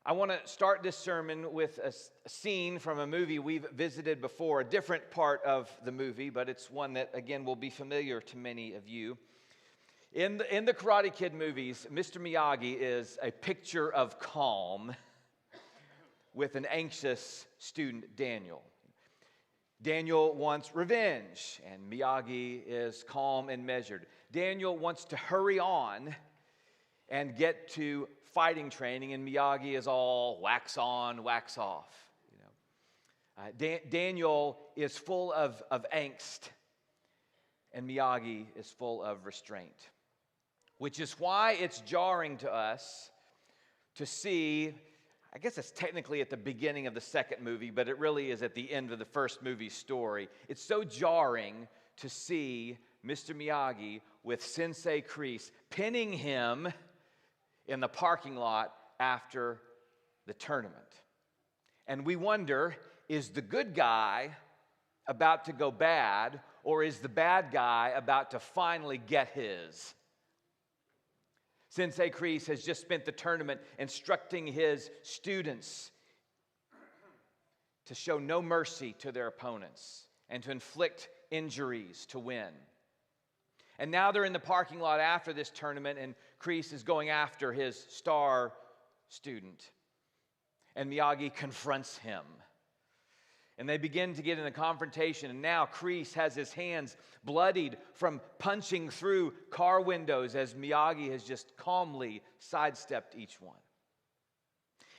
I want to start this sermon with a scene from a movie we've visited before, a different part of the movie, but it's one that, again, will be familiar to many of you. In the Karate Kid movies, Mr. Miyagi is a picture of calm with an anxious student, Daniel. Daniel wants revenge, and Miyagi is calm and measured. Daniel wants to hurry on and get to fighting training, and Miyagi is all wax on, wax off. Daniel is full of angst, and Miyagi is full of restraint, which is why it's jarring to us to see, I guess it's technically at the beginning of the second movie, but it really is at the end of the first movie's story. It's so jarring to see Mr. Miyagi with Sensei Kreese pinning him in the parking lot after the tournament. And we wonder, is the good guy about to go bad, or is the bad guy about to finally get his? Sensei Kreese has just spent the tournament instructing his students to show no mercy to their opponents and to inflict injuries to win. And now they're in the parking lot after this tournament, and Kreese is going after his star student. And Miyagi confronts him. And they begin to get in a confrontation, and now Kreese has his hands bloodied from punching through car windows as Miyagi has just calmly sidestepped each one.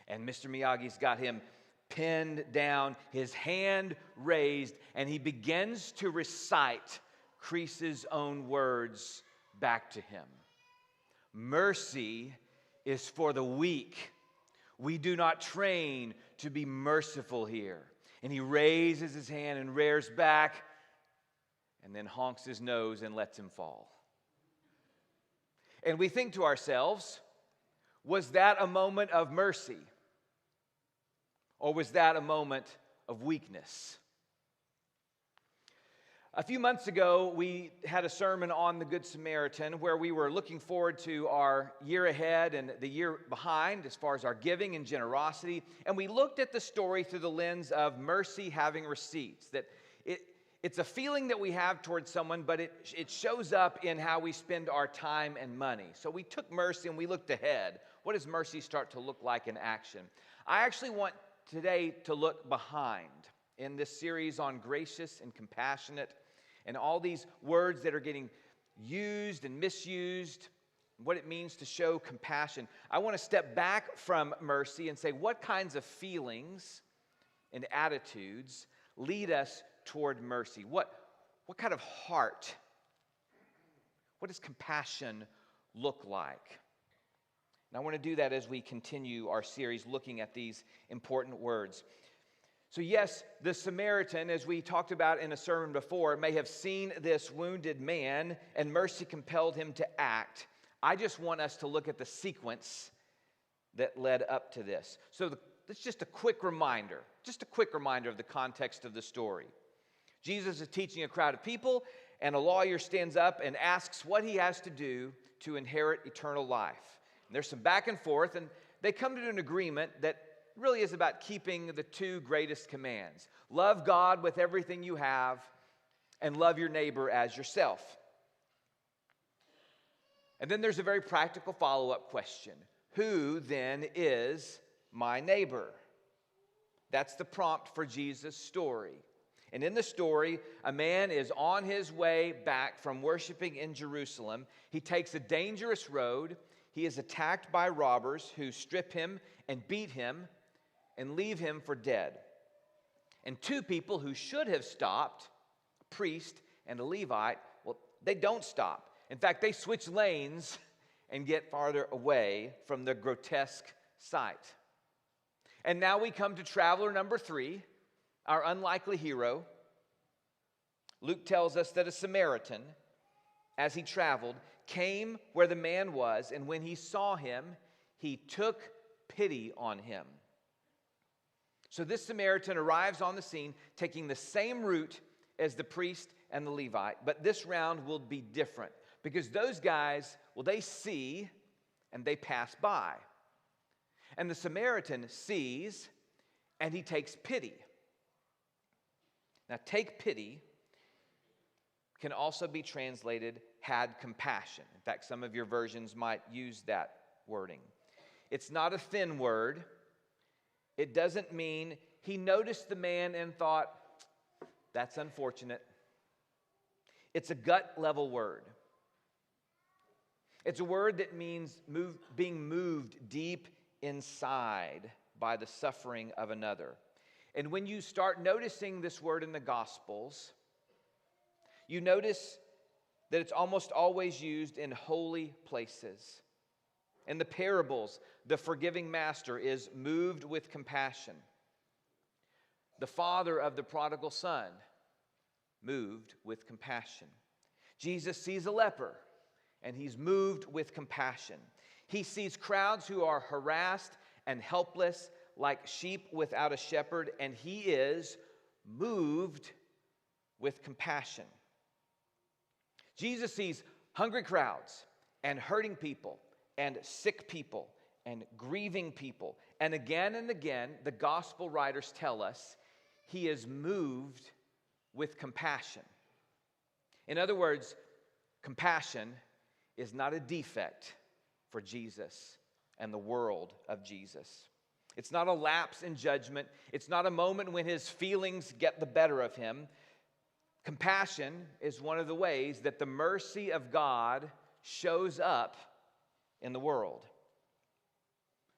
And Mr. Miyagi's got him pinned down, his hand raised, and he begins to recite Kreese's own words back to him. Mercy is for the weak. We do not train to be merciful here. And he raises his hand and rears back and then honks his nose and lets him fall. And we think to ourselves, was that a moment of mercy? Or was that a moment of weakness? A few months ago, we had a sermon on the Good Samaritan where we were looking forward to our year ahead and the year behind as far as our giving and generosity. And we looked at the story through the lens of mercy having receipts. That it's a feeling that we have towards someone, but it shows up in how we spend our time and money. So we took mercy and we looked ahead. What does mercy start to look like in action? I actually want today to look behind in this series on gracious and compassionate, and all these words that are getting used and misused, what it means to show compassion. I want to step back from mercy and say, what kinds of feelings and attitudes lead us toward mercy? What kind of heart? What does compassion look like? And I want to do that as we continue our series looking at these important words. So yes, the Samaritan, as we talked about in a sermon before, may have seen this wounded man and mercy compelled him to act. I just want us to look at the sequence that led up to this. So it's just a quick reminder of the context of the story. Jesus is teaching a crowd of people, and a lawyer stands up and asks what he has to do to inherit eternal life. And there's some back and forth, and they come to an agreement that really is about keeping the two greatest commands. Love God with everything you have, and love your neighbor as yourself. And then there's a very practical follow-up question. Who then is my neighbor? That's the prompt for Jesus' story. And in the story, a man is on his way back from worshiping in Jerusalem. He takes a dangerous road. He is attacked by robbers who strip him and beat him and leave him for dead. And two people who should have stopped, a priest and a Levite, well, they don't stop. In fact, they switch lanes and get farther away from the grotesque sight. And now we come to traveler number 3, our unlikely hero. Luke tells us that a Samaritan, as he traveled, came where the man was, and when he saw him, he took pity on him. So this Samaritan arrives on the scene, taking the same route as the priest and the Levite, but this round will be different because those guys, well, they see and they pass by. And the Samaritan sees and he takes pity. Now, take pity can also be translated had compassion. In fact, some of your versions might use that wording. It's not a thin word. It doesn't mean he noticed the man and thought, that's unfortunate. It's a gut level word. It's a word that means being moved deep inside by the suffering of another. And when you start noticing this word in the Gospels, you notice that it's almost always used in holy places. In the parables, the forgiving master is moved with compassion. The father of the prodigal son, moved with compassion. Jesus sees a leper, and he's moved with compassion. He sees crowds who are harassed and helpless like sheep without a shepherd, and he is moved with compassion. Jesus sees hungry crowds and hurting people and sick people and grieving people. And again, the gospel writers tell us he is moved with compassion. In other words, compassion is not a defect for Jesus and the world of Jesus. It's not a lapse in judgment. It's not a moment when his feelings get the better of him. Compassion is one of the ways that the mercy of God shows up in the world.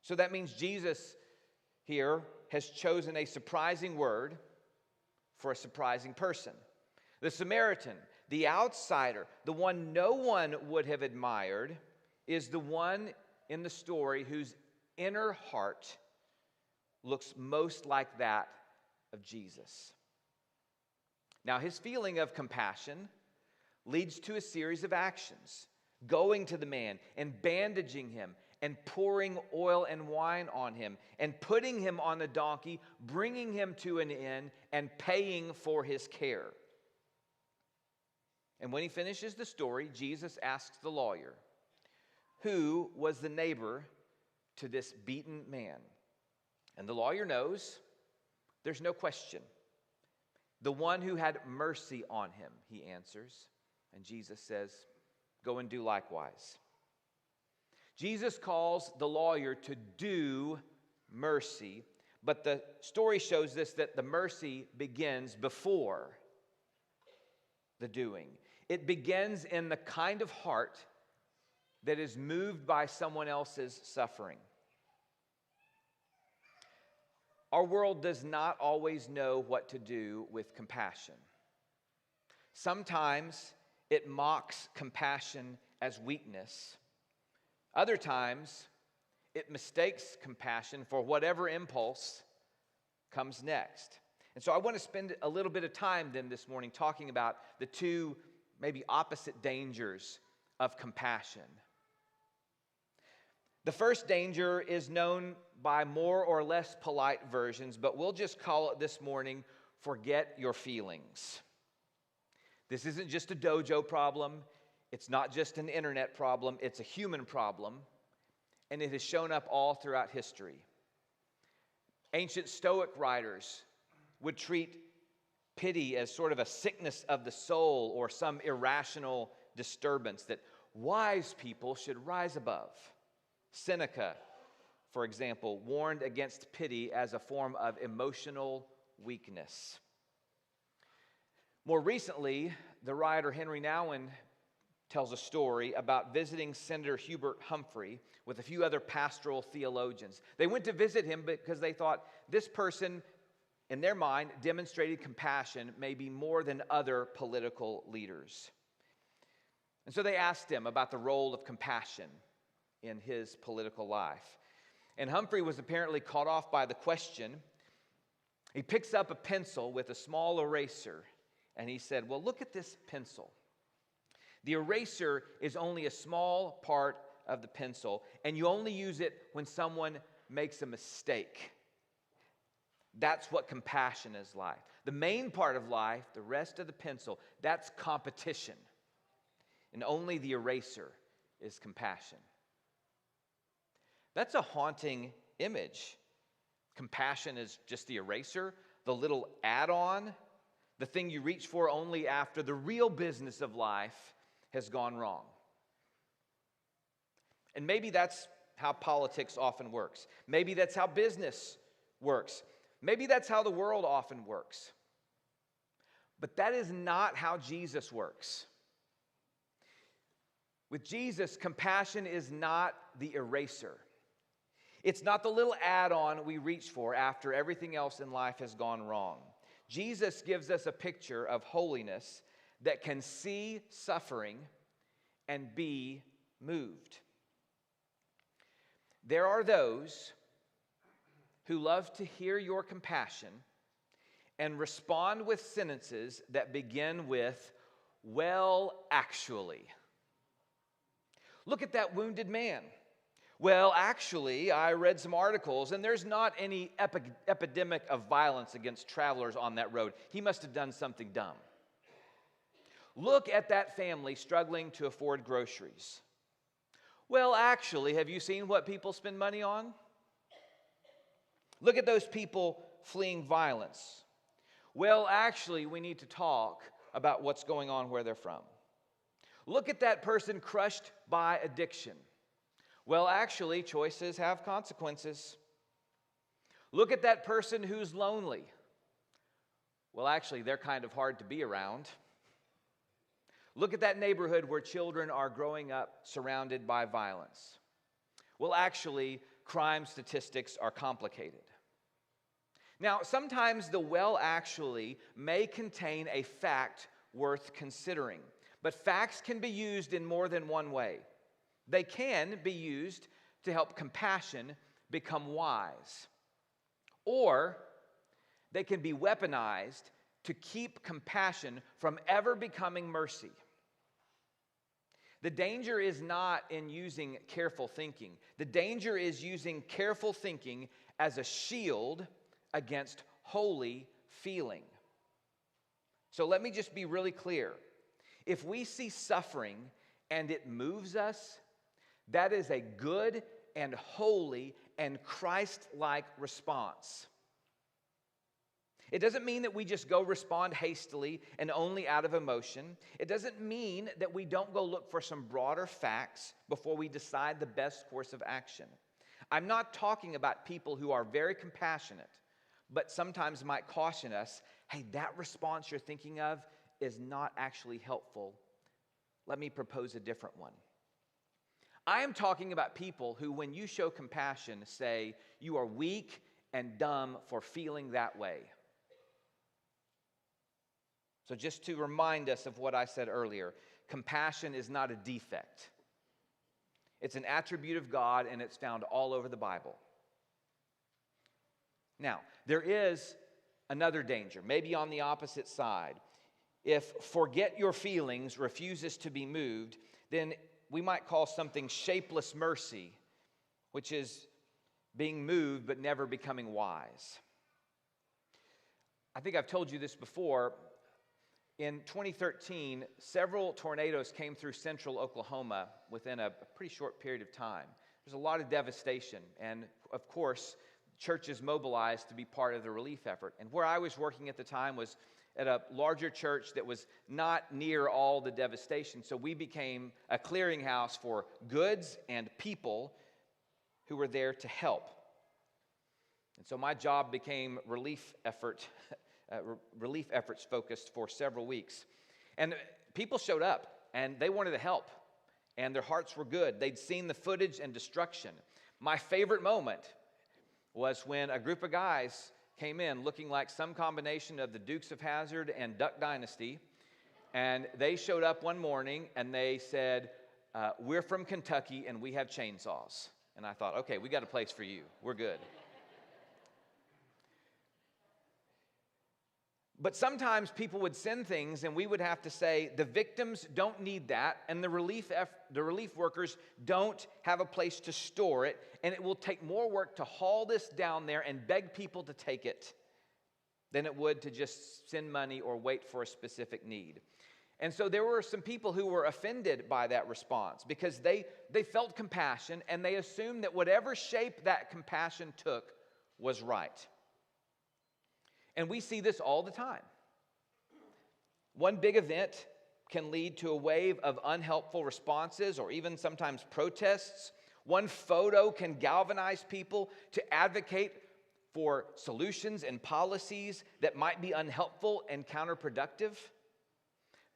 So that means Jesus here has chosen a surprising word for a surprising person. The Samaritan, the outsider, the one no one would have admired, is the one in the story whose inner heart looks most like that of Jesus. Now, his feeling of compassion leads to a series of actions: going to the man and bandaging him and pouring oil and wine on him and putting him on the donkey, bringing him to an inn and paying for his care. And when he finishes the story, Jesus asks the lawyer, who was the neighbor to this beaten man? And the lawyer knows, there's no question. The one who had mercy on him, he answers. And Jesus says, go and do likewise. Jesus calls the lawyer to do mercy, but the story shows us that the mercy begins before the doing. It begins in the kind of heart that is moved by someone else's suffering. Our world does not always know what to do with compassion. Sometimes it mocks compassion as weakness. Other times, it mistakes compassion for whatever impulse comes next. And so I want to spend a little bit of time then this morning talking about the two maybe opposite dangers of compassion. The first danger is known by more or less polite versions, but we'll just call it this morning, forget your feelings. This isn't just a dojo problem. It's not just an internet problem. It's a human problem, and it has shown up all throughout history. Ancient Stoic writers would treat pity as sort of a sickness of the soul or some irrational disturbance that wise people should rise above. Seneca, for example, warned against pity as a form of emotional weakness. More recently, the writer Henry Nouwen tells a story about visiting Senator Hubert Humphrey with a few other pastoral theologians. They went to visit him because they thought this person, in their mind, demonstrated compassion maybe more than other political leaders. And so they asked him about the role of compassion in his political life. And Humphrey was apparently caught off by the question. He picks up a pencil with a small eraser, and he said, well, look at this pencil. The eraser is only a small part of the pencil, and you only use it when someone makes a mistake. That's what compassion is like. The main part of life, the rest of the pencil, that's competition. And only the eraser is compassion. That's a haunting image. Compassion is just the eraser, the little add-on, the thing you reach for only after the real business of life has gone wrong. And maybe that's how politics often works. Maybe that's how business works. Maybe that's how the world often works. But that is not how Jesus works. With Jesus, compassion is not the eraser. It's not the little add-on we reach for after everything else in life has gone wrong. Jesus gives us a picture of holiness that can see suffering and be moved. There are those who love to hear your compassion and respond with sentences that begin with, "Well, actually." Look at that wounded man. Well, actually, I read some articles, and there's not any epidemic of violence against travelers on that road. He must have done something dumb. Look at that family struggling to afford groceries. Well, actually, have you seen what people spend money on? Look at those people fleeing violence. Well, actually, we need to talk about what's going on where they're from. Look at that person crushed by addiction. Well, actually, choices have consequences. Look at that person who's lonely. Well, actually, they're kind of hard to be around. Look at that neighborhood where children are growing up surrounded by violence. Well, actually, crime statistics are complicated. Now, sometimes the well actually may contain a fact worth considering, but facts can be used in more than one way. They can be used to help compassion become wise, or they can be weaponized to keep compassion from ever becoming mercy. The danger is not in using careful thinking. The danger is using careful thinking as a shield against holy feeling. So let me just be really clear. If we see suffering and it moves us, that is a good and holy and Christ-like response. It doesn't mean that we just go respond hastily and only out of emotion. It doesn't mean that we don't go look for some broader facts before we decide the best course of action. I'm not talking about people who are very compassionate, but sometimes might caution us, hey, that response you're thinking of is not actually helpful. Let me propose a different one. I am talking about people who, when you show compassion, say, you are weak and dumb for feeling that way. So just to remind us of what I said earlier, compassion is not a defect. It's an attribute of God, and it's found all over the Bible. Now, there is another danger, maybe on the opposite side. If forget your feelings refuses to be moved, then we might call something shapeless mercy, which is being moved but never becoming wise. I think I've told you this before. In 2013, several tornadoes came through central Oklahoma within a pretty short period of time. There's a lot of devastation, and of course, churches mobilized to be part of the relief effort. And where I was working at the time was at a larger church that was not near all the devastation, so we became a clearinghouse for goods and people who were there to help. And so my job became relief efforts focused for several weeks. And people showed up, and they wanted to help, and their hearts were good. They'd seen the footage and destruction. My favorite moment was when a group of guys came in looking like some combination of the Dukes of Hazzard and Duck Dynasty, and they showed up one morning, and they said, we're from Kentucky, and we have chainsaws. And I thought, okay, we got a place for you. We're good. But sometimes people would send things and we would have to say, the victims don't need that, and the relief workers don't have a place to store it, and it will take more work to haul this down there and beg people to take it than it would to just send money or wait for a specific need. And so there were some people who were offended by that response because they felt compassion and they assumed that whatever shape that compassion took was right. And we see this all the time. One big event can lead to a wave of unhelpful responses or even sometimes protests. One photo can galvanize people to advocate for solutions and policies that might be unhelpful and counterproductive.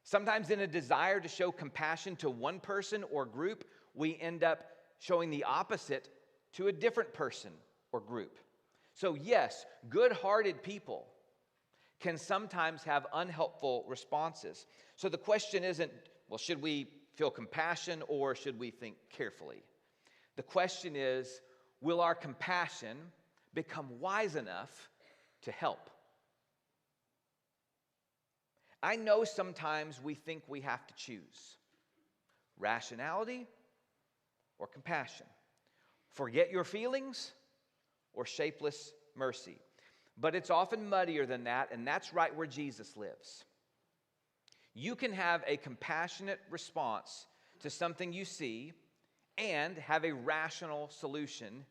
Sometimes in a desire to show compassion to one person or group, we end up showing the opposite to a different person or group. So yes, good-hearted people can sometimes have unhelpful responses. So the question isn't, well, should we feel compassion or should we think carefully? The question is, will our compassion become wise enough to help? I know sometimes we think we have to choose rationality or compassion, forget your feelings or shapeless mercy. But it's often muddier than that, and that's right where Jesus lives. You can have a compassionate response to something you see and have a rational solution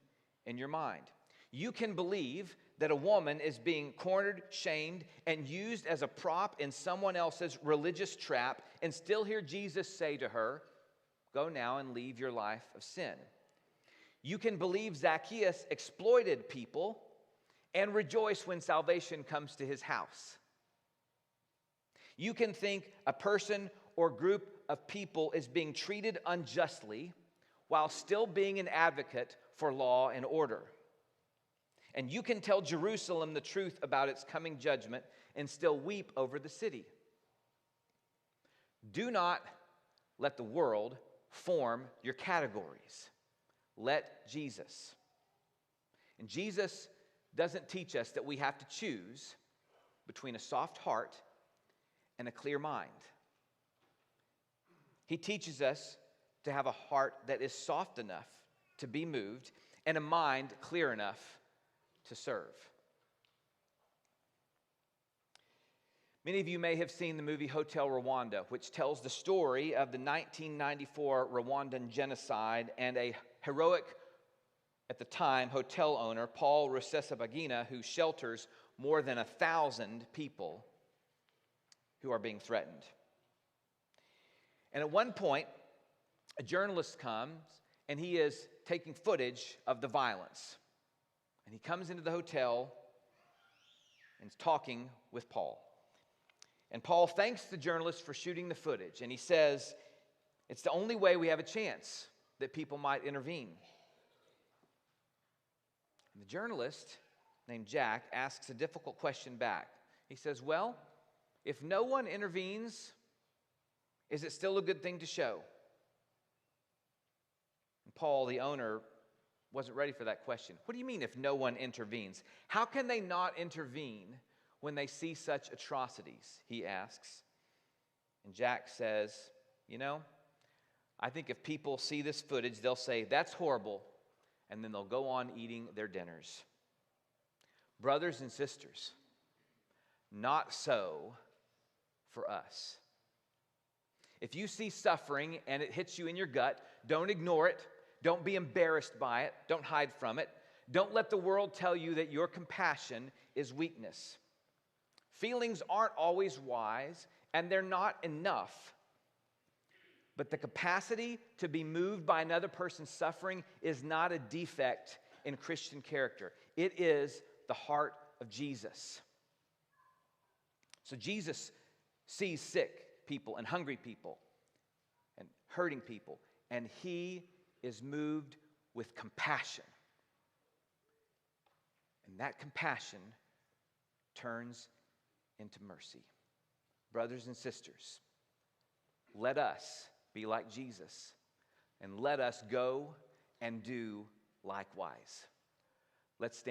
in your mind. You can believe that a woman is being cornered, shamed, and used as a prop in someone else's religious trap and still hear Jesus say to her, "Go now and leave your life of sin." You can believe Zacchaeus exploited people and rejoice when salvation comes to his house. You can think a person or group of people is being treated unjustly while still being an advocate for law and order. And you can tell Jerusalem the truth about its coming judgment and still weep over the city. Do not let the world form your categories. Let Jesus. And Jesus doesn't teach us that we have to choose between a soft heart and a clear mind. He teaches us to have a heart that is soft enough to be moved and a mind clear enough to serve. Many of you may have seen the movie Hotel Rwanda, which tells the story of the 1994 Rwandan genocide and a heroic, at the time, hotel owner, Paul Rusesabagina, who shelters more than 1,000 people who are being threatened. And at one point, a journalist comes and he is taking footage of the violence. And he comes into the hotel and is talking with Paul. And Paul thanks the journalist for shooting the footage. And he says, it's the only way we have a chance that people might intervene. And the journalist, named Jack, asks a difficult question back. He says, well, if no one intervenes, is it still a good thing to show? And Paul, the owner, wasn't ready for that question. What do you mean if no one intervenes? How can they not intervene when they see such atrocities? He asks. And Jack says, I think if people see this footage, they'll say, that's horrible, and then they'll go on eating their dinners. Brothers and sisters, not so for us. If you see suffering and it hits you in your gut, don't ignore it. Don't be embarrassed by it. Don't hide from it. Don't let the world tell you that your compassion is weakness. Feelings aren't always wise, and they're not enough. But the capacity to be moved by another person's suffering is not a defect in Christian character. It is the heart of Jesus. So Jesus sees sick people and hungry people and hurting people, and he is moved with compassion. And that compassion turns into mercy. Brothers and sisters, let us be like Jesus, and let us go and do likewise. Let's stand.